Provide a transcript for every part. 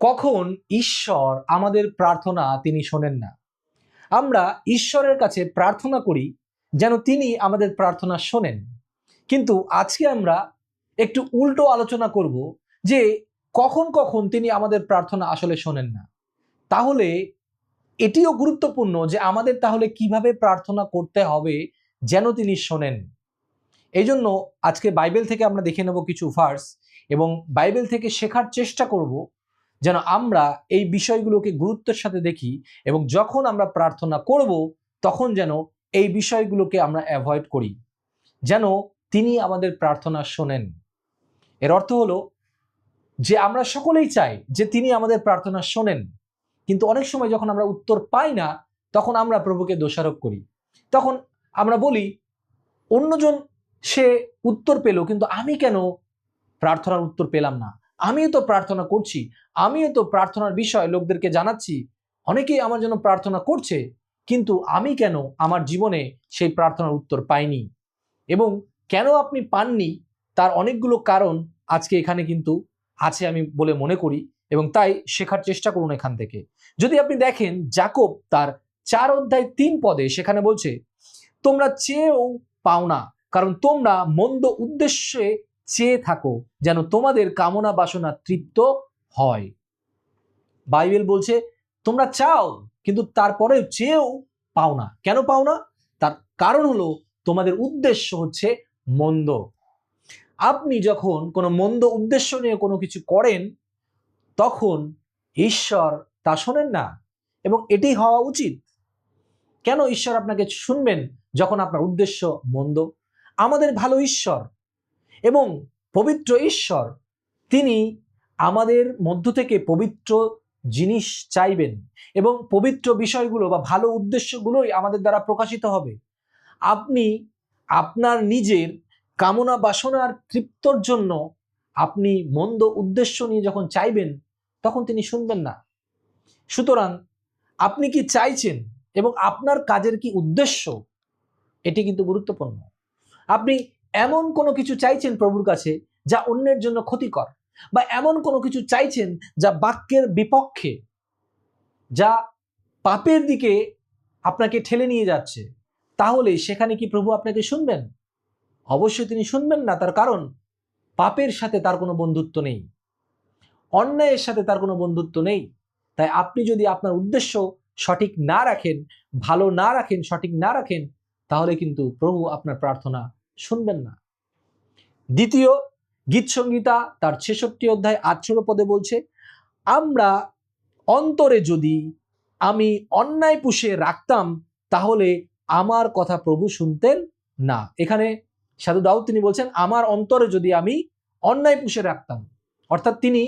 কখন ঈশ্বর আমাদের প্রার্থনা তিনি শোনেন না। আমরা ঈশ্বরের কাছে প্রার্থনা করি যেন তিনি আমাদের প্রার্থনা শোনেন, কিন্তু আজকে আমরা একটু উল্টো আলোচনা করব যে কখন কখন তিনি আমাদের প্রার্থনা আসলে শোনেন না। তাহলে এটিও গুরুত্বপূর্ণ যে আমাদের তাহলে কিভাবে প্রার্থনা করতে হবে যেন তিনি শোনেন। এই জন্য আজকে বাইবেল থেকে আমরা দেখে নেব কিছু ভার্স এবং বাইবেল থেকে শেখার চেষ্টা করব যেন আমরা এই বিষয়গুলোকে গুরুত্বের সাথে দেখি এবং যখন আমরা প্রার্থনা করব তখন যেন এই বিষয়গুলোকে আমরা অ্যাভয়েড করি, যেন তিনি আমাদের প্রার্থনা শোনেন। এর অর্থ হলো যে আমরা সকলেই চাই যে তিনি আমাদের প্রার্থনা শোনেন, কিন্তু অনেক সময় যখন আমরা উত্তর পাই না তখন আমরা প্রভুকে দোষারোপ করি। তখন আমরা বলি অন্যজন সে উত্তর পেল, কিন্তু আমি কেন প্রার্থনার উত্তর পেলাম না? আমিও তো প্রার্থনা করছি, আমিও তো প্রার্থনার বিষয় লোকদেরকে জানাচ্ছি, অনেকেই আমার জন্য প্রার্থনা করছে, কিন্তু আমি কেন আমার জীবনে সেই প্রার্থনার উত্তর পাইনি? এবং কেন আপনি পাননি তার অনেকগুলো কারণ আজকে এখানে কিন্তু আছে আমি বলে মনে করি, এবং তাই শেখার চেষ্টা করুন এখান থেকে। যদি আপনি দেখেন যাকোব তার 4:3 সেখানে বলছে, তোমরা চেয়েও পাও না, কারণ তোমরা মন্দ উদ্দেশ্যে চেয়ে থাকো যেন তোমাদের কামনা বাসনা তৃপ্ত হয়। বাইবেল বলছে তোমরা চাও কিন্তু তারপরে চেয়েও পাও না। কেন পাও না? তার কারণ হলো তোমাদের উদ্দেশ্য হচ্ছে মন্দ। আপনি যখন কোনো মন্দ উদ্দেশ্য নিয়ে কোনো কিছু করেন তখন ঈশ্বর তা শোনেন না, এবং এটি হওয়া উচিত। কেন ঈশ্বর আপনাকে শুনবেন যখন আপনার উদ্দেশ্য মন্দ? আমাদের ভালো ঈশ্বর এবং পবিত্র ঈশ্বর, তিনি আমাদের মধ্য থেকে পবিত্র জিনিস চাইবেন এবং পবিত্র বিষয়গুলো বা ভালো উদ্দেশ্যগুলোই আমাদের দ্বারা প্রকাশিত হবে। আপনি আপনার নিজের কামনা বাসনার তৃপ্তর জন্য আপনি মন্দ উদ্দেশ্য নিয়ে যখন চাইবেন তখন তিনি শুনবেন না। সুতরাং আপনি কি চাইছেন এবং আপনার কাজের কি উদ্দেশ্য, এটি কিন্তু গুরুত্বপূর্ণ। আপনি এমন কোনো কিছু চাইছেন প্রভুর কাছে যা অন্যের জন্য ক্ষতিকর, বা এমন কোনো কিছু চাইছেন যা বাক্যের বিপক্ষে, যা পাপের দিকে আপনাকে ঠেলে নিয়ে যাচ্ছে, তাহলে সেখানে কি প্রভু আপনাকে শুনবেন? অবশ্যই তিনি শুনবেন না। তার কারণ পাপের সাথে তার কোনো বন্ধুত্ব নেই, অন্যায়ের সাথে তার কোনো বন্ধুত্ব নেই। তাই আপনি যদি আপনার উদ্দেশ্য সঠিক না রাখেন, ভালো না রাখেন, সঠিক না রাখেন, তাহলে কিন্তু প্রভু আপনার প্রার্থনা শুনবেন না। দ্বিতীয় গীতসংহিতা তার 66:18 বলছে, আমরা অন্তরে যদি আমি অন্যায় পুষে রাখতাম তাহলে আমার কথা প্রভু শুনতেন না। এখানে সাধু দাউদ তিনি বলছেন, আমার অন্তরে যদি আমি অন্যায় পুষে রাখতাম, অর্থাৎ তিনি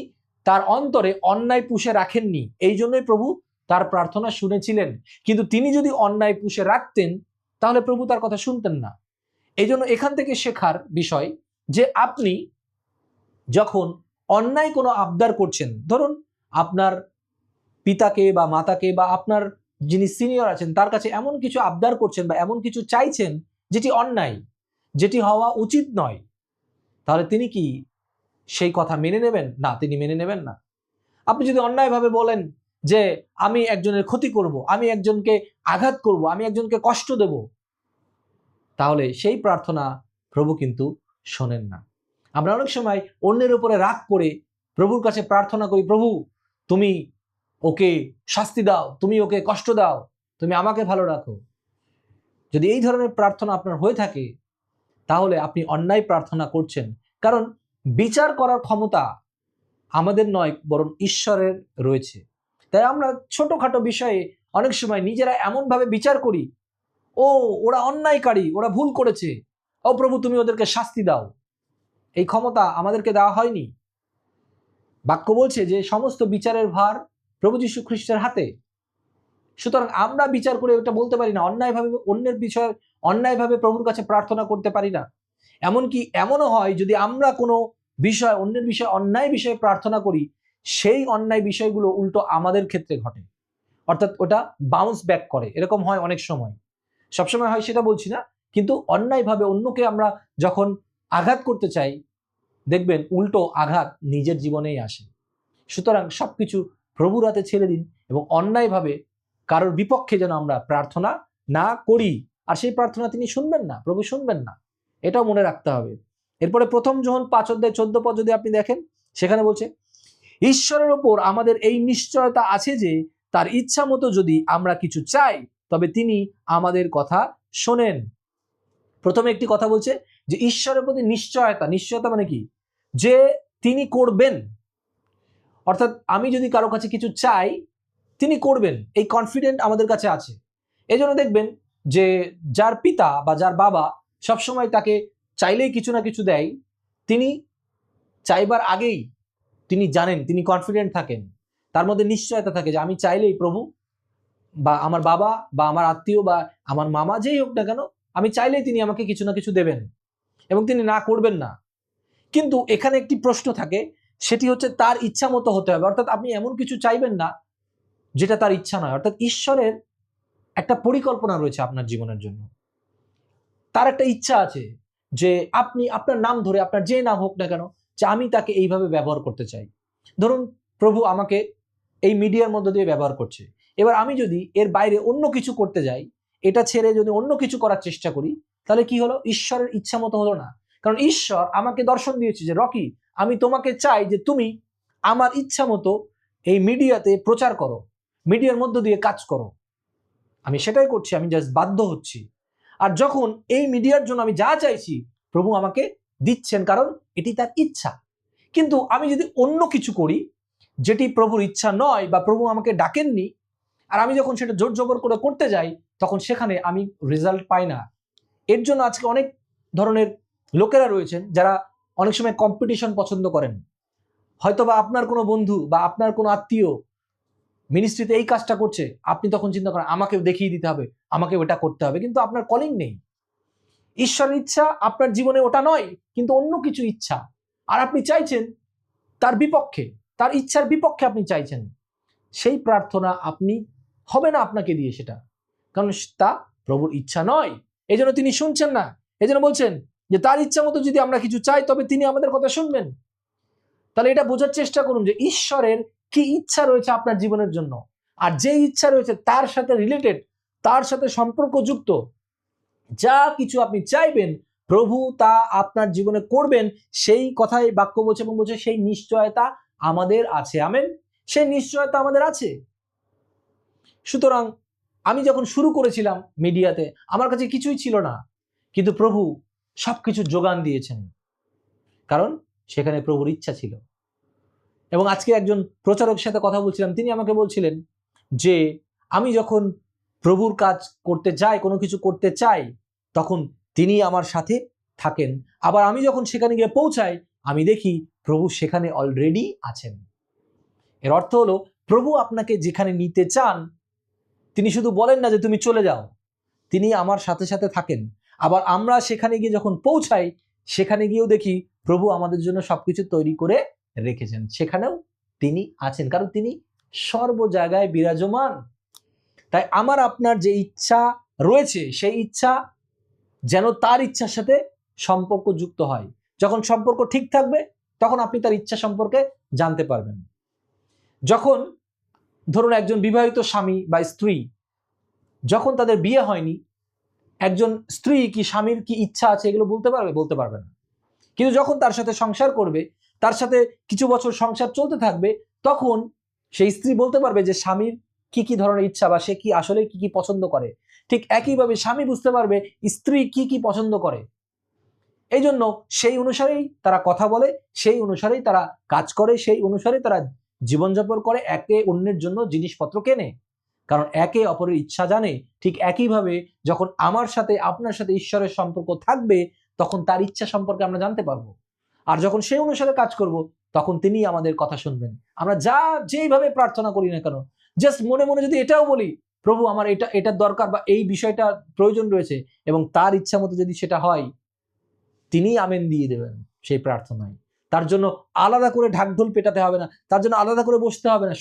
তার অন্তরে অন্যায় পুষে রাখেননি, এই জন্যই প্রভু তার প্রার্থনা শুনেছিলেন। কিন্তু তিনি যদি অন্যায় পুষে রাখতেন তাহলে প্রভু তার কথা শুনতেন না। এই জন্য এখান থেকে শেখার বিষয় যে আপনি যখন অন্যায় কোনো আবদার করছেন, ধরুন আপনার পিতাকে বা মাতাকে বা আপনার যিনি সিনিয়র আছেন তার কাছে এমন কিছু আবদার করছেন বা এমন কিছু চাইছেন যেটি অন্যায়, যেটি হওয়া উচিত নয়, তাহলে তিনি কি সেই কথা মেনে নেবেন? না, তিনি মেনে নেবেন না। আপনি যদি অন্যায়ভাবে বলেন যে আমি একজনের ক্ষতি করব, আমি একজনকে আঘাত করব, আমি একজনকে কষ্ট দেব, তাহলে সেই প্রার্থনা প্রভু কিন্তু শোনেন না। আমরা অনেক সময় অন্যের উপরে রাগ করে প্রভুর কাছে প্রার্থনা করি, প্রভু তুমি ওকে শাস্তি দাও, তুমি ওকে কষ্ট দাও, তুমি আমাকে ভালো রাখো। যদি এই ধরনের প্রার্থনা আপনার হয়ে থাকে তাহলে আপনি অন্যায় প্রার্থনা করছেন, কারণ বিচার করার ক্ষমতা আমাদের নয় বরং ঈশ্বরের রয়েছে। তাই আমরা ছোটখাটো বিষয়ে অনেক সময় নিজেরা এমনভাবে বিচার করি, ওরা অন্যায়কারী, ওরা ভুল করেছে, ও প্রভু তুমি ওদেরকে শাস্তি দাও। এই ক্ষমতা আমাদেরকে দেওয়া হয়নি। বাক্য বলছে যে সমস্ত বিচারের ভার প্রভু যীশু খ্রিস্টের হাতে। সুতরাং আমরা বিচার করে এটা বলতে পারি না, অন্যায়ভাবে অন্যের বিষয়ে অন্যায়ভাবে প্রভুর কাছে প্রার্থনা করতে পারি না। এমনকি এমনও হয় যদি আমরা কোনো বিষয় অন্যের বিষয়ে অন্যায় বিষয়ে প্রার্থনা করি, সেই অন্যায় বিষয়গুলো উল্টো আমাদের ক্ষেত্রে ঘটে, অর্থাৎ ওটা বাউন্স ব্যাক করে। এরকম হয় অনেক সময়, সবসময় হয় সেটা বলছি না, কিন্তু অন্যায়ভাবে অন্যকে আমরা যখন আঘাত করতে চাই দেখবেন উল্টো আঘাত নিজের জীবনেই আসে। সুতরাং সবকিছু প্রভুর হাতে ছেড়ে দিন এবং অন্যায়ভাবে কারোর বিপক্ষে যেন আমরা প্রার্থনা না করি। আর সেই প্রার্থনা তিনি শুনবেন না, প্রভু শুনবেন না, এটাও মনে রাখতে হবে। এরপরে 1 যোহন 5:14 যদি আপনি দেখেন, সেখানে বলছে, ঈশ্বরের ওপর আমাদের এই নিশ্চয়তা আছে যে তার ইচ্ছা মতো যদি আমরা কিছু চাই তবে তিনি আমাদের কথা শোনেন। প্রথমে একটি কথা বলছে যে ঈশ্বরের প্রতি নিশ্চয়তা। নিশ্চয়তা মানে কি? যে তিনি করবেন। অর্থাৎ আমি যদি কারো কাছে কিছু চাই, তিনি করবেন, এই কনফিডেন্ট আমাদের কাছে আছে। এই জন্য দেখবেন যে যার পিতা বা যার বাবা সবসময় তাকে চাইলেই কিছু না কিছু দেয়, তিনি চাইবার আগেই তিনি জানেন, তিনি কনফিডেন্ট থাকেন, তার মধ্যে নিশ্চয়তা থাকে যে আমি চাইলেই প্রভু বা আমার বাবা বা আমার আত্মীয় বা আমার মামা যেই হোক না কেন, আমি চাইলেই তিনি আমাকে কিছু না কিছু দেবেন এবং তিনি না করবেন না। কিন্তু এখানে একটি প্রশ্ন থাকে, সেটি হচ্ছে তার ইচ্ছা মতো হতে হবে। অর্থাৎ আপনি এমন কিছু চাইবেন না যেটা তার ইচ্ছা নয়। অর্থাৎ ঈশ্বরের একটা পরিকল্পনা রয়েছে আপনার জীবনের জন্য, তার একটা ইচ্ছা আছে যে আপনি আপনার নাম ধরে, আপনার যে নাম হোক না কেন, যে আমি তাকে এইভাবে ব্যবহার করতে চাই। ধরুন প্রভু আমাকে এই মিডিয়ার মধ্য দিয়ে ব্যবহার করছে, এবার আমি যদি এর বাইরে অন্য কিছু করতে যাই, এটা ছেড়ে যদি অন্য কিছু করার চেষ্টা করি, তাহলে কি হলো? ঈশ্বরের ইচ্ছা মতো হলো না। কারণ ঈশ্বর আমাকে দর্শন দিয়েছে যে রকি, আমি তোমাকে চাই যে তুমি আমার ইচ্ছা মতো এই মিডিয়াতে প্রচার করো, মিডিয়ার মধ্য দিয়ে কাজ করো। আমি সেটাই করছি, আমি জাস্ট বাধ্য হচ্ছি। আর যখন এই মিডিয়ার জন্য আমি যা চাইছি, প্রভু আমাকে দিচ্ছেন, কারণ এটি তার ইচ্ছা। কিন্তু আমি যদি অন্য কিছু করি যেটি প্রভুর ইচ্ছা নয় বা প্রভু আমাকে ডাকেননি, আর আমি যখন সেটা জোর জবর করে করতে যাই, তখন সেখানে আমি রেজাল্ট পাই না। এর জন্য আজকে অনেক ধরনের লোকেরা রয়েছেন যারা অনেক সময় কম্পিটিশন পছন্দ করেন। হয়তোবা আপনার কোনো বন্ধু বা আপনার কোনো আত্মীয় মিনিস্ট্রিতে এই কাজটা করছে, আপনি তখন চিন্তা করেন আমাকে দেখিয়ে দিতে হবে, আমাকে ওটা করতে হবে, কিন্তু আপনার কলিং নেই। ঈশ্বরের ইচ্ছা আপনার জীবনে ওটা নয়, কিন্তু অন্য কিছু ইচ্ছা, আর আপনি চাইছেন তার বিপক্ষে, তার ইচ্ছার বিপক্ষে আপনি চাইছেন। সেই প্রার্থনা আপনি হবে না আপনাকে দিয়ে সেটা, কারণ তা প্রভুর ইচ্ছা নয়। এই জন্য তিনি শুনছেন না। এই জন্য বলছেন যে তার ইচ্ছা মতো যদি আমরা কিছু চাই তবে তিনি আমাদের কথা শুনবেন। তাহলে এটা বোঝার চেষ্টা করুন যে ঈশ্বরের কি ইচ্ছা রয়েছে আপনার জীবনের জন্য, আর যে ইচ্ছা রয়েছে তার সাথে রিলেটেড, তার সাথে সম্পর্কযুক্ত যা কিছু আপনি চাইবেন, প্রভু তা আপনার জীবনে করবেন। সেই কথাই বাক্য বলছে এবং বলছে সেই নিশ্চয়তা আমাদের আছে। আমেন। সেই নিশ্চয়তা আমাদের আছে। সুতরাং আমি যখন শুরু করেছিলাম মিডিয়াতে, আমার কাছে কিছুই ছিল না, কিন্তু প্রভু সবকিছু যোগান দিয়েছেন, কারণ সেখানে প্রভুর ইচ্ছা ছিল। এবং আজকে একজন প্রচারকের সাথে কথা বলছিলাম, তিনি আমাকে বলছিলেন যে আমি যখন প্রভুর কাজ করতে যাই, কোনো কিছু করতে চাই, তখন তিনি আমার সাথে থাকেন। আবার আমি যখন সেখানে গিয়ে পৌঁছাই, আমি দেখি প্রভু সেখানে অলরেডি আছেন। এর অর্থ হলো প্রভু আপনাকে যেখানে নিতে চান, তিনি শুধু বলেন না যে তুমি চলে যাও, তিনি আমার সাথে সাথে থাকেন। আবার আমরা সেখানে গিয়ে যখন পৌঁছাই, সেখানে গিয়েও দেখি প্রভু আমাদের জন্য সবকিছু তৈরি করে রেখেছেন, সেখানেও তিনি আছেন, কারণ তিনি সর্ব জায়গায় বিরাজমান। তাই আমার আপনার যে ইচ্ছা রয়েছে, সেই ইচ্ছা যেন তার ইচ্ছার সাথে সম্পর্ক যুক্ত হয়। যখন সম্পর্ক ঠিক থাকবে, তখন আপনি তার ইচ্ছা সম্পর্কে জানতে পারবেন। যখন ধরুন একজন বিবাহিত স্বামী বা স্ত্রী, যখন তাদের বিয়ে হয়নি, একজন স্ত্রী কি স্বামীর কি ইচ্ছা আছে এগুলো বলতে পারবে? বলতে পারবে না। কিন্তু যখন তার সাথে সংসার করবে, তার সাথে কিছু বছর সংসার চলতে থাকবে, তখন সেই স্ত্রী বলতে পারবে যে স্বামীর কি কি ধরনের ইচ্ছা বা সে কি আসলে কি কি পছন্দ করে। ঠিক একইভাবে স্বামী বুঝতে পারবে স্ত্রী কি কি পছন্দ করে। এই জন্য সেই অনুসারেই তারা কথা বলে, সেই অনুসারেই তারা কাজ করে, সেই অনুসারেই তারা জীবনযাপন করে, একে অন্যের জন্য জিনিসপত্র কেনে, কারণ একে অপরের ইচ্ছা জানে। ঠিক একইভাবে যখন আমার সাথে আপনার সাথে ঈশ্বরের সম্পর্ক থাকবে, তখন তার ইচ্ছা সম্পর্কে আমরা জানতে পারবো। আর যখন সেই অনুসারে কাজ করব, তখন তিনি আমাদের কথা শুনবেন। আমরা যেইভাবে প্রার্থনা করি না কেন, জাস্ট মনে মনে যদি এটাও বলি প্রভু আমার এটার দরকার বা এই বিষয়টা প্রয়োজন রয়েছে, এবং তার ইচ্ছা মতো যদি সেটা হয়, তিনি আমেন দিয়ে দেবেন সেই প্রার্থনায়। তার জন্য আলাদা করে ঢাকঢোল পেটাতে হবে না, তার জন্য আলাদা করে বসতে হবে না।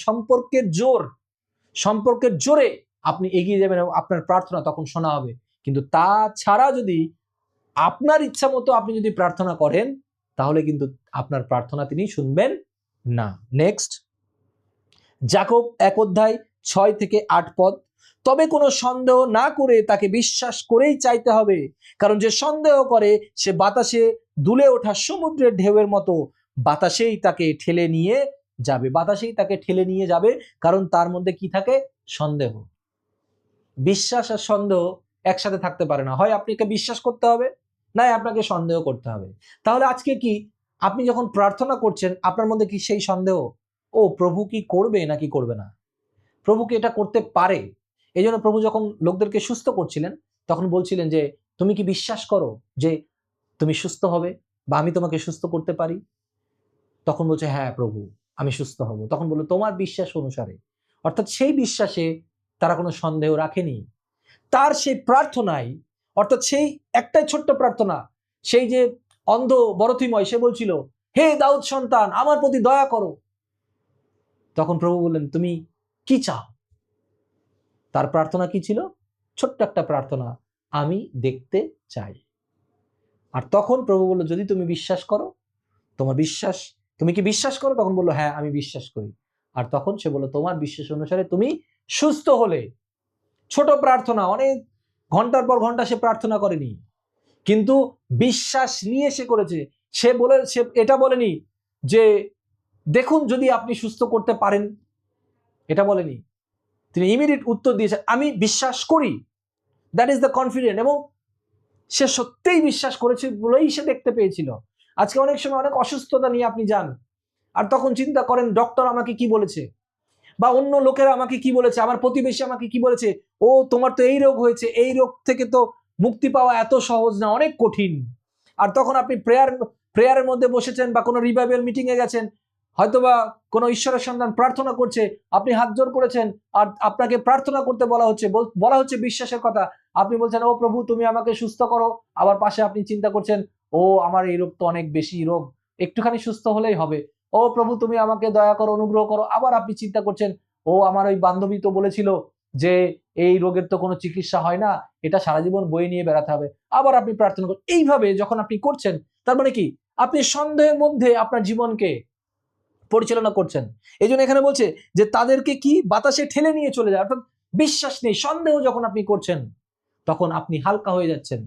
সম্পর্কের জোরে আপনি এগিয়ে যাবেন এবং আপনার প্রার্থনা তখন শোনা হবে। কিন্তু তাছাড়া যদি আপনার ইচ্ছা মতো আপনি যদি প্রার্থনা করেন, তাহলে কিন্তু আপনার প্রার্থনা তিনি শুনবেন না। নেক্সট, যাকব 1:6-8 তবে কোনো সন্দেহ না করে তাকে বিশ্বাস করেই চাইতে হবে, কারণ যে সন্দেহ করে সে বাতাসে দুলে ওঠা সমুদ্রের ঢেউয়ের মতো, বাতাসেই তাকে ঠেলে নিয়ে যাবে, বাতাসেই তাকে ঠেলে নিয়ে যাবে, কারণ তার মধ্যে কি থাকে? সন্দেহ। বিশ্বাস আর সন্দেহ একসাথে থাকতে পারে না, হয় আপনাকে বিশ্বাস করতে হবে, নাই আপনাকে সন্দেহ করতে হবে। তাহলে আজকে কি আপনি যখন প্রার্থনা করছেন, আপনার মধ্যে কি সেই সন্দেহ, ও প্রভু কি করবে নাকি করবে না, প্রভু কি এটা করতে পারে? এই জন্য প্রভু যখন লোকদেরকে সুস্থ করছিলেন তখন বলছিলেন যে তুমি কি বিশ্বাস করো যে তুমি সুস্থ হবে বা আমি তোমাকে সুস্থ করতে পারি? তখন বলছে হ্যাঁ প্রভু, আমি সুস্থ হব। তখন বললো তোমার বিশ্বাস অনুসারে। অর্থাৎ সেই বিশ্বাসে তারা কোনো সন্দেহ রাখেনি। তার সেই প্রার্থনায়, অর্থাৎ সেই একটাই ছোট্ট প্রার্থনা, সেই যে অন্ধ বরথিময় সে বলছিল হে দাউদ সন্তান আমার প্রতি দয়া করো, তখন প্রভু বললেন তুমি কি চাও? তার প্রার্থনা কি ছিল? ছোট্ট একটা প্রার্থনা, আমি দেখতে চাই। আর তখন প্রভু বলল যদি তুমি বিশ্বাস করো, তোমার বিশ্বাস, তুমি কি বিশ্বাস করো? তখন বললো হ্যাঁ আমি বিশ্বাস করি। আর তখন সে বললো তোমার বিশ্বাস অনুসারে তুমি সুস্থ হলে। ছোট প্রার্থনা, অনেক ঘন্টার পর ঘন্টা সে প্রার্থনা করেনি, কিন্তু বিশ্বাস নিয়ে সে করেছে। সে এটা বলেনি যে দেখুন যদি আপনি সুস্থ করতে পারেন, এটা বলেনি। তিনি ইমিডিয়েট উত্তর দিয়েছে আমি বিশ্বাস করি। That is the confident. এবং সে সত্যিই বিশ্বাস করেছে বলেই সে দেখতে পেয়েছিল। আজকে অনেক সময় অনেক অসুস্থতা নিয়ে আপনি যান, আর তখন চিন্তা করেন ডক্টর আমাকে কি বলেছে, বা অন্য লোকেরা আমাকে কি বলেছে, আমার প্রতিবেশী আমাকে কি বলেছে, ও তোমার তো এই রোগ হয়েছে, এই রোগ থেকে তো মুক্তি পাওয়া এত সহজ না, অনেক কঠিন। আর তখন আপনি প্রেয়ারের মধ্যে বসেছেন বা কোনো রিভাইভাল মিটিংয়ে গেছেন, হয়তোবা কোনো ঈশ্বরের সন্তান প্রার্থনা করছে, আপনি হাত জোর করেছেন আর আপনাকে প্রার্থনা করতে বলা হচ্ছে বিশ্বাসের কথা। আপনি বলছেন ও প্রভু তুমি আমাকে সুস্থ করো, আবার পাশে আপনি চিন্তা করছেন ও আমার এই রোগ তো অনেক বেশি রোগ, একটুখানি সুস্থ হলেই হবে। ও প্রভু তুমি আমাকে দয়া করো, অনুগ্রহ করো। আবার আপনি চিন্তা করছেন ও আমার ওই বান্ধবী তো বলেছিল যে এই রোগের তো কোনো চিকিৎসা হয় না, এটা সারা জীবন বয়ে নিয়ে বেড়াতে হবে। আবার আপনি প্রার্থনা করেন। এইভাবে যখন আপনি করছেন, তার মানে কি আপনি সন্দেহের মধ্যে আপনার জীবনকে পরিচালনা করছেন। এই জন্য এখানে বলছে যে তাদেরকে কি বাতাসে ঠেলে নিয়ে চলে যায়। অর্থাৎ বিশ্বাস নেই, সন্দেহ যখন আপনি করছেন তখন আপনি হালকা হয়ে যাচ্ছেন,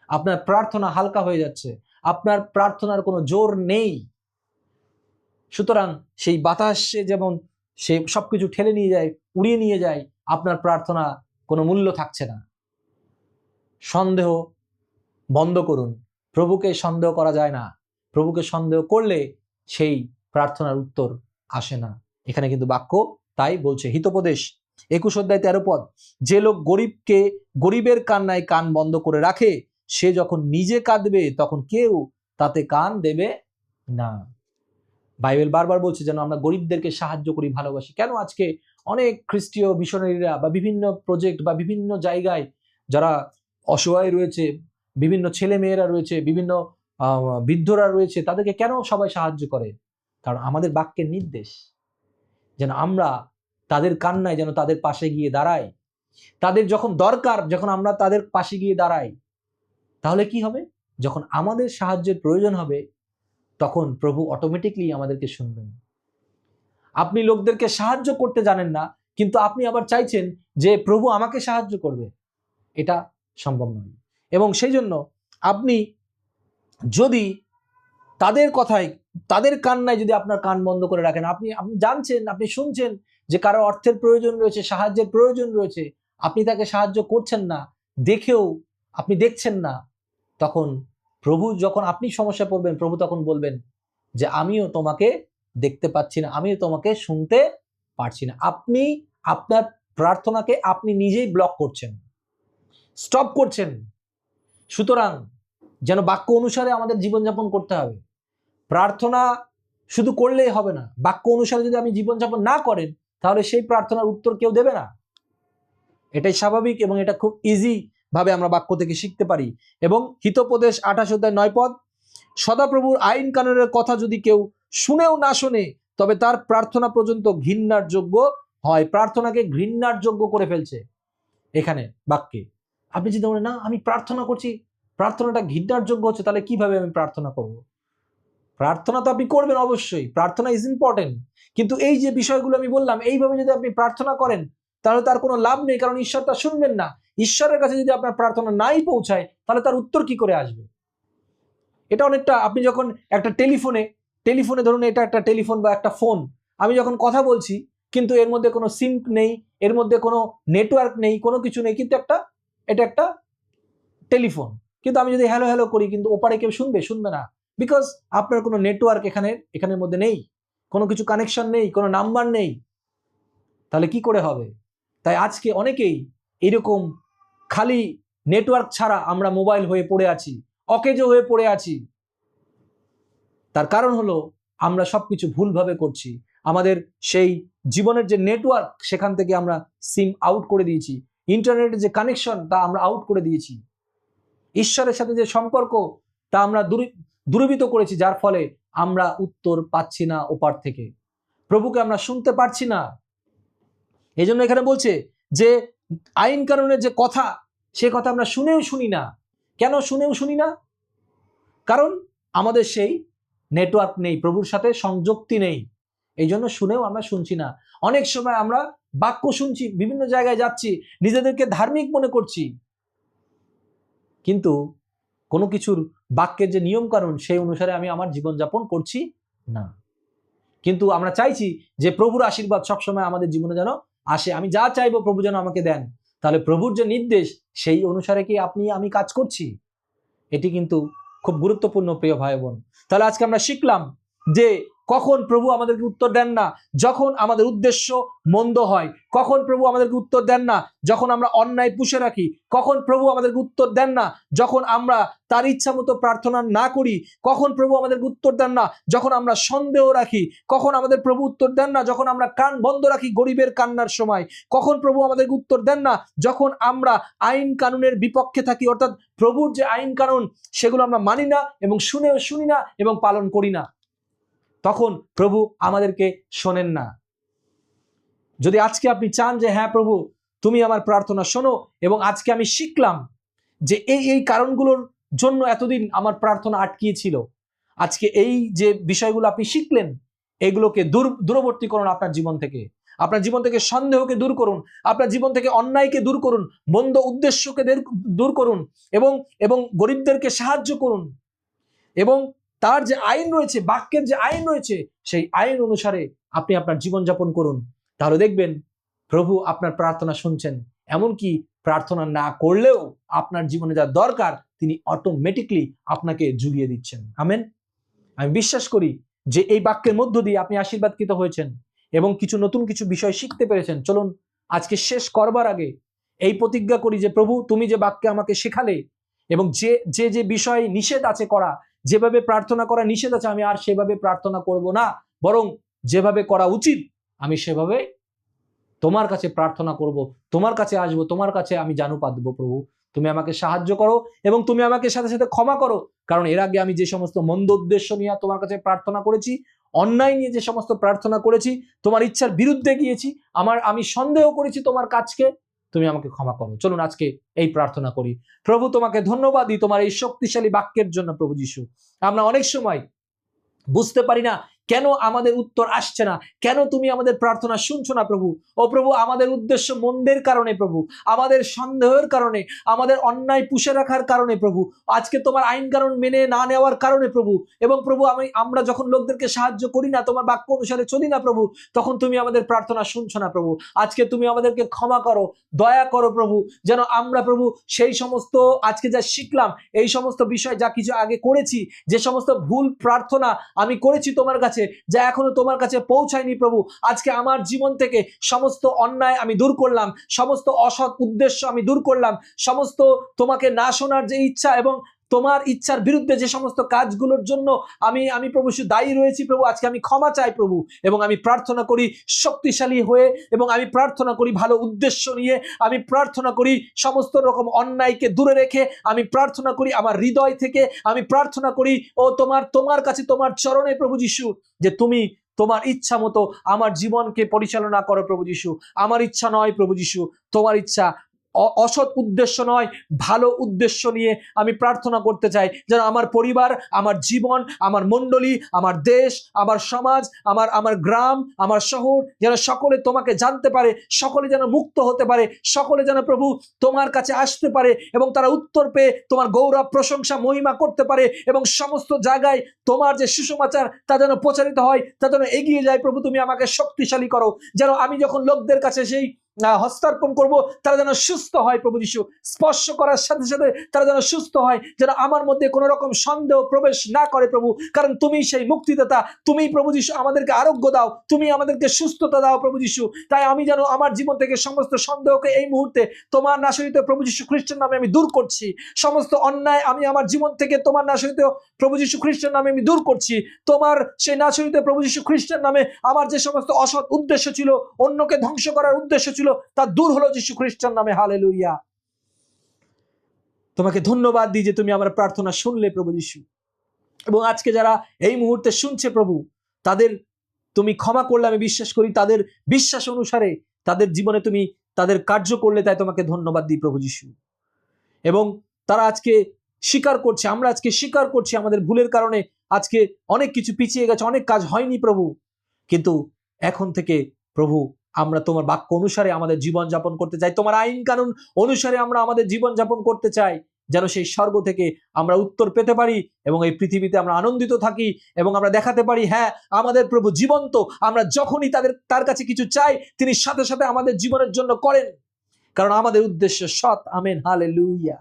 আপনার প্রার্থনা হালকা হয়ে যাচ্ছে, আপনার প্রার্থনার কোনো জোর নেই। সুতরাং সেই বাতাসে যেমন সে সবকিছু ঠেলে নিয়ে যায়, উড়িয়ে নিয়ে যায়, আপনার প্রার্থনা কোনো মূল্য থাকছে না। সন্দেহ বন্ধ করুন। প্রভুকে সন্দেহ করা যায় না। প্রভুকে সন্দেহ করলে সেই প্রার্থনার উত্তর আসে না। এখানে কিন্তু বাক্য তাই বলছে। হিতোপদেশ 21:13 যে লোক গরিবের কান্নায় কান বন্ধ করে রাখে, সে যখন নিজে কাঁদবে তখন কেউ তাতে কান দেবে না। বাইবেল বারবার বলছে যেন আমরা গরিবদেরকে সাহায্য করি, ভালোবাসি। কেন আজকে অনেক খ্রিস্টীয় মিশনারিরা বা বিভিন্ন প্রজেক্ট বা বিভিন্ন জায়গায় যারা অসহায় রয়েছে, বিভিন্ন ছেলে মেয়েরা রয়েছে, বিভিন্ন বৃদ্ধরা রয়েছে, তাদেরকে কেন সবাই সাহায্য করে? কারণ আমাদের বাক্যের নির্দেশ যেন আমরা তাদের কান্নায় যেন তাদের পাশে গিয়ে দাঁড়াই। তাদের যখন দরকার, যখন আমরা তাদের পাশে গিয়ে দাঁড়াই, তাহলে কি হবে? যখন আমাদের সাহায্যের প্রয়োজন হবে তখন প্রভু অটোমেটিকলি আমাদেরকে শুনবেন। আপনি লোকদেরকে সাহায্য করতে জানেন না, কিন্তু আপনি আবার চাইছেন যে প্রভু আমাকে সাহায্য করবে, এটা সম্ভব নয়। এবং সেই জন্য আপনি যদি তাদের কথায়, তাদের কান্নায় যদি আপনার কান বন্ধ করে রাখেন, আপনি জানছেন, আপনি শুনছেন যে কারো অর্থের প্রয়োজন রয়েছে, সাহায্যের প্রয়োজন রয়েছে, আপনি তাকে সাহায্য করছেন না, দেখেও আপনি দেখছেন না, তখন প্রভু যখন আপনি সমস্যা পড়বেন, প্রভু তখন বলবেন যে আমিও তোমাকে দেখতে পাচ্ছি না, আমিও তোমাকে শুনতে পারছি না। আপনি আপনার প্রার্থনাকে আপনি নিজেই ব্লক করছেন, স্টপ করছেন। সুতরাং যেন বাক্য অনুসারে আমাদের জীবনযাপন করতে হবে। প্রার্থনা শুধু করলেই হবে না, বাক্য অনুসারে যদি আপনি জীবনযাপন না করেন তাহলে সেই প্রার্থনার উত্তর কেউ দেবে না। এটাই স্বাভাবিক এবং এটা খুব ইজি ভাবে আমরা বাক্য থেকে শিখতে পারি। এবং হিতোপদেশ 28:9 সদাপ্রভুর আইন কানুনের কথা যদি কেউ শুনেও না শোনে, তবে তার প্রার্থনা পর্যন্ত ঘৃণার যোগ্য হয়। প্রার্থনাকে ঘৃণার যোগ্য করে ফেলছে এখানে বাক্যে। আপনি যদি বলেন না আমি প্রার্থনা করছি, প্রার্থনাটা ঘৃণার যোগ্য হচ্ছে, তাহলে কিভাবে আমি প্রার্থনা করব? প্রার্থনা তো আপনি করবেন অবশ্যই, প্রার্থনা ইজ ইম্পর্টেন্ট, কিন্তু এই যে বিষয়গুলো আমি বললাম এইভাবে যদি আপনি প্রার্থনা করেন তাহলে তার কোনো লাভ নেই, কারণ ঈশ্বর তা শুনবেন না। ঈশ্বরের কাছে যদি আপনার প্রার্থনা নাই পৌঁছায় তাহলে তার উত্তর কি করে আসবে? এটা অনেকটা আপনি যখন একটা টেলিফোনে ধরুন এটা একটা টেলিফোন বা একটা ফোন, আমি যখন কথা বলছি কিন্তু এর মধ্যে কোনো সিঙ্ক নেই, এর মধ্যে কোনো নেটওয়ার্ক নেই, কোনো কিছু নেই, কিন্তু এটা একটা টেলিফোন, কিন্তু আমি যদি হ্যালো হ্যালো করি কিন্তু ওপারে কেউ শুনবে না, বিকজ আপনার কোনো নেটওয়ার্ক এখানের মধ্যে নেই, কোনো কিছু কানেকশন নেই, কোনো নাম্বার নেই, তাহলে কি করে হবে? তাই আজকে অনেকেই এরকম খালি নেটওয়ার্ক ছাড়া আমরা মোবাইল হয়ে পড়ে আছি, অকেজো হয়ে পড়ে আছি। তার কারণ হলো আমরা সবকিছু ভুলভাবে করছি, আমাদের সেই জীবনের যে নেটওয়ার্ক সেখান থেকে আমরা সিম আউট করে দিয়েছি, ইন্টারনেটের যে কানেকশন তা আমরা আউট করে দিয়েছি, ঈশ্বরের সাথে যে সম্পর্ক তা আমরা দূরীভূত করেছি, যার ফলে আমরা উত্তর পাচ্ছি না ওপার থেকে, প্রভুকে আমরা শুনতে পারছি না। এই জন্য এখানে বলছে যে আইন কানুনের যে কথা সে কথা আমরা শুনেও শুনি না। কেন শুনেও শুনি না? কারণ আমাদের সেই নেটওয়ার্ক নেই, প্রভুর সাথে সংযুক্তি নেই, এই জন্য শুনেও আমরা শুনছি না। অনেক সময় আমরা বাক্য শুনছি, বিভিন্ন জায়গায় যাচ্ছি, নিজেদেরকে ধার্মিক মনে করছি, কিন্তু কোনো কিছুর বাক্যের যে নিয়ম কানুন সেই অনুসারে আমি আমার জীবনযাপন করছি না। কিন্তু আমরা চাইছি যে প্রভুর আশীর্বাদ সবসময় আমাদের জীবনে যেন আসে, আমি যা চাইবো প্রভু যেন আমাকে দেন। তাহলে প্রভুর যে নির্দেশ সেই অনুসারে কি আমি কাজ করছি? এটি কিন্তু খুব গুরুত্বপূর্ণ প্রিয় ভাই বোন। তাহলে আজকে আমরা শিখলাম যে কখন প্রভু আমাদেরকে উত্তর দেন না, যখন আমাদের উদ্দেশ্য মন্দ হয়। কখন প্রভু আমাদেরকে উত্তর দেন না, যখন আমরা অন্যায় পুষে রাখি। কখন প্রভু আমাদেরকে উত্তর দেন না, যখন আমরা তার ইচ্ছা মতো প্রার্থনা না করি। কখন প্রভু আমাদেরকে উত্তর দেন না, যখন আমরা সন্দেহ রাখি। কখন আমাদের প্রভু উত্তর দেন না, যখন আমরা কান বন্ধ রাখি গরিবের কান্নার সময়। কখন প্রভু আমাদেরকে উত্তর দেন না, যখন আমরা আইন কানুনের বিপক্ষে থাকি, অর্থাৎ প্রভুর যে আইন কানুন সেগুলো আমরা মানি না এবং শুনেও শুনি না এবং পালন করি না, তখন প্রভু আমাদেরকে শোনেন না। যদি আজকে আপনি চান যে হ্যাঁ প্রভু তুমি আমার প্রার্থনা শোনো, এবং আজকে আমি শিখলাম যে এই কারণগুলোর জন্য এতদিন আমার প্রার্থনা আটকিয়েছিল, আজকে এই যে বিষয়গুলো আপনি শিখলেন এগুলোকে দূরবর্তী করুন আপনার জীবন থেকে। আপনার জীবন থেকে সন্দেহকে দূর করুন, আপনার জীবন থেকে অন্যায়কে দূর করুন, মন্দ উদ্দেশ্যকে দূর করুন, এবং গরিবদেরকে সাহায্য করুন, এবং তার যে আইন রয়েছে, বাক্যের যে আইন রয়েছে সেই আইন অনুসারে আপনি আপনার জীবনযাপন করুন। তাহলে দেখবেন প্রভু আপনার প্রার্থনা শুনছেন, এমনকি প্রার্থনা না করলেও আপনার জীবনে যা দরকার তিনি অটোমেটিকলি আপনাকে জুগিয়ে দিচ্ছেন। আমেন। আমি বিশ্বাস করি যে এই বাক্যের মধ্য দিয়ে আপনি আশীর্বাদকৃত হয়েছেন এবং নতুন কিছু বিষয় শিখতে পেরেছেন। চলুন আজকে শেষ করবার আগে এই প্রতিজ্ঞা করি যে প্রভু তুমি যে বাক্যে আমাকে শেখালে এবং যে বিষয় নিষেধ আছে করা, যেভাবে প্রার্থনা করা নিষেধ আছে, আমি আর সেভাবে প্রার্থনা করব না, বরং যেভাবে করা উচিত আমি সেভাবে তোমার কাছে প্রার্থনা করব, তোমার কাছে আসবো, তোমার কাছে আমি জানু পাতবো। প্রভু তুমি আমাকে সাহায্য করো এবং তুমি আমাকে সাথে সাথে ক্ষমা করো, কারণ এর আগে আমি যে সমস্ত মন্দ উদ্দেশ্য নিয়ে তোমার কাছে প্রার্থনা করেছি, অন্যায় নিয়ে যে সমস্ত প্রার্থনা করেছি, তোমার ইচ্ছার বিরুদ্ধে গিয়েছি, আমি সন্দেহ করেছি তোমার কাজকে, তুমি আমাকে ক্ষমা করো। চলুন আজকে এই প্রার্থনা করি। প্রভু তোমাকে ধন্যবাদ দিই তোমার এই শক্তিশালী বাক্যের জন্য। প্রভু যিশু, আমরা অনেক সময় বুঝতে পারি না কেন আমাদের উত্তর আসছে না, কেন তুমি আমাদের প্রার্থনা শুনছো না প্রভু। ও প্রভু আমাদের উদ্দেশ্য মন্দের কারণে, প্রভু আমাদের সন্দেহের কারণে, আমাদের অন্যায় পুষে রাখার কারণে, প্রভু আজকে তোমার আইন কানুন মেনে না নেওয়ার কারণে প্রভু, এবং প্রভু আমরা যখন লোকদেরকে সাহায্য করি না, তোমার বাক্য অনুসারে চলি না প্রভু, তখন তুমি আমাদের প্রার্থনা শুনছো না প্রভু। আজকে তুমি আমাদেরকে ক্ষমা করো, দয়া করো প্রভু, যেন আমরা প্রভু সেই সমস্ত আজকে যা শিখলাম, এই সমস্ত বিষয় যা কিছু আগে করেছি, যে সমস্ত ভুল প্রার্থনা আমি করেছি তোমার কাছে, যা এখনো তোমার কাছে পৌঁছায়নি প্রভু, আজকে আমার জীবন থেকে সমস্ত অন্যায় আমি দূর করলাম, সমস্ত অসৎ উদ্দেশ্য আমি দূর করলাম, সমস্ত তোমাকে না শোনার যে ইচ্ছা এবং তোমার ইচ্ছার বিরুদ্ধে যে সমস্ত কাজগুলোর জন্য আমি প্রভু দায়ী রয়েছি প্রভু, আজকে আমি ক্ষমা চাই প্রভু, এবং আমি প্রার্থনা করি শক্তিশালী হয়ে, এবং আমি প্রার্থনা করি ভালো উদ্দেশ্য নিয়ে, আমি প্রার্থনা করি সমস্ত রকম অন্যায়কে দূরে রেখে, আমি প্রার্থনা করি আমার হৃদয় থেকে, আমি প্রার্থনা করি ও তোমার কাছে, তোমার চরণে প্রভু যিশু, যে তুমি তোমার ইচ্ছা মতো আমার জীবনকে পরিচালনা করো প্রভু যিশু। আমার ইচ্ছা নয় প্রভু যিশু, তোমার ইচ্ছা অসৎ উদ্দেশ্য নয়, ভালো উদ্দেশ্য নিয়ে আমি প্রার্থনা করতে চাই, যেন আমার পরিবার, আমার জীবন, আমার মণ্ডলী, আমার দেশ, আমার সমাজ, আমার গ্রাম, আমার শহর যেন সকলে তোমাকে জানতে পারে, সকলে যেন মুক্ত হতে পারে, সকলে যেন প্রভু তোমার কাছে আসতে পারে এবং তারা উত্তর পেয়ে তোমার গৌরব, প্রশংসা, মহিমা করতে পারে এবং সমস্ত জায়গায় তোমার যে সুসমাচার তা যেন প্রচারিত হয়, তা যেন এগিয়ে যায়। প্রভু তুমি আমাকে শক্তিশালী করো, যেন আমি যখন লোকদের কাছে সেই হস্তার্পণ করব তারা যেন সুস্থ হয়। প্রভু যিশু, স্পর্শ করার সাথে সাথে তারা যেন সুস্থ হয়, যেন আমার মধ্যে কোনো রকম সন্দেহ প্রবেশ না করে প্রভু, কারণ তুমি সেই মুক্তিদাতা, তুমি প্রভু যিশু আমাদেরকে আরোগ্য দাও, তুমি আমাদেরকে সুস্থতা দাও প্রভু যিশু। তাই আমি যেন আমার জীবন থেকে সমস্ত সন্দেহকে এই মুহূর্তে তোমার নাসরিত প্রভু যিশু খ্রিস্টের নামে আমি দূর করছি। সমস্ত অন্যায় আমি আমার জীবন থেকে তোমার নাসরিত প্রভু যিশু খ্রিস্টের নামে আমি দূর করছি। তোমার সেই নাসরিত প্রভু যিশু খ্রিস্টের নামে আমার যে সমস্ত অসৎ উদ্দেশ্য ছিল, অন্যকে ধ্বংস করার উদ্দেশ্য ছিল, তা দূর হলো যিশু খ্রিস্টের নামে। হালেলুয়া। তোমাকে ধন্যবাদ দিই যে তুমি আমার প্রার্থনা শুনলে প্রভু যিশু, এবং আজকে যারা এই মুহূর্তে শুনছে প্রভু, তাদের তুমি ক্ষমা করলে আমি বিশ্বাস করি, তাদের বিশ্বাস অনুসারে তাদের জীবনে তুমি তাদের কার্য করলে, তাই তোমাকে ধন্যবাদ দিই প্রভু যিশু। এবং তারা আজকে স্বীকার করছে, আমরা আজকে স্বীকার করছি আমাদের ভুলের কারণে আজকে অনেক কিছু পিছিয়ে গেছে, অনেক কাজ হয়নি প্রভু, কিন্তু এখন থেকে প্রভু আমরা তোমার বাক্য অনুসারে আমাদের জীবন যাপন করতে চাই, তোমার আইন কানুন অনুসারে আমরা আমাদের জীবন যাপন করতে চাই, যেন সেই স্বর্গ থেকে আমরা উত্তর পেতে পারি এবং এই পৃথিবীতে আমরা আনন্দিত থাকি এবং আমরা দেখাতে পারি, হ্যাঁ আমাদের প্রভু জীবন্ত, আমরা যখনই তার কাছে কিছু চাই তিনি সাথে সাথে আমাদের জীবনের জন্য করেন, কারণ আমাদের উদ্দেশ্য সৎ। Amen, hallelujah.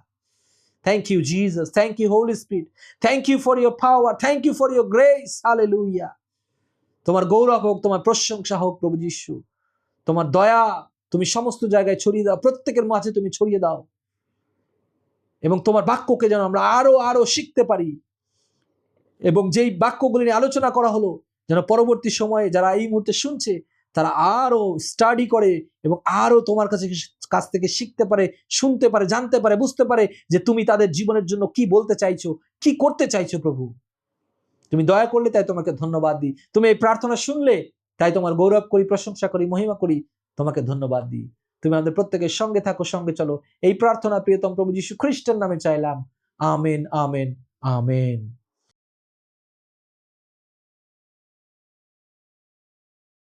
Thank you, Jesus. Thank you, Holy Spirit. Thank you for your power. Thank you for your grace. Hallelujah. তোমার গৌরব হোক, তোমার প্রশংসা হোক প্রভু যিশু। তোমার দয়া তুমি সমস্ত জায়গায় ছড়িয়ে দাও, প্রত্যেকের মাঝে তুমি ছড়িয়ে দাও, এবং তোমার বাক্যকে যেন আমরা আরো আরো শিখতে পারি, এবং যেই বাক্যগুলি নিয়ে আলোচনা করা হলো যেন পরবর্তী সময়ে যারা এই মুহূর্তে শুনছে তারা আরো স্টাডি করে এবং আরো তোমার কাছ থেকে শিখতে পারে, শুনতে পারে, জানতে পারে, বুঝতে পারে যে তুমি তাদের জীবনের জন্য কি বলতে চাইছো, কি করতে চাইছো। প্রভু তুমি দয়া করলে, তাই তোমাকে ধন্যবাদ দিই। তুমি এই প্রার্থনা শুনলে, তাই তোমার গৌরব করি, প্রশংসা করি, মহিমা করি, তোমাকে ধন্যবাদ দিই। তুমি আমাদের প্রত্যেকের সঙ্গে থাকো, সঙ্গে চলো। এই প্রার্থনা প্রিয়তম প্রভু যীশু খ্রিস্টের নামে চাইলাম। Amen, amen, amen.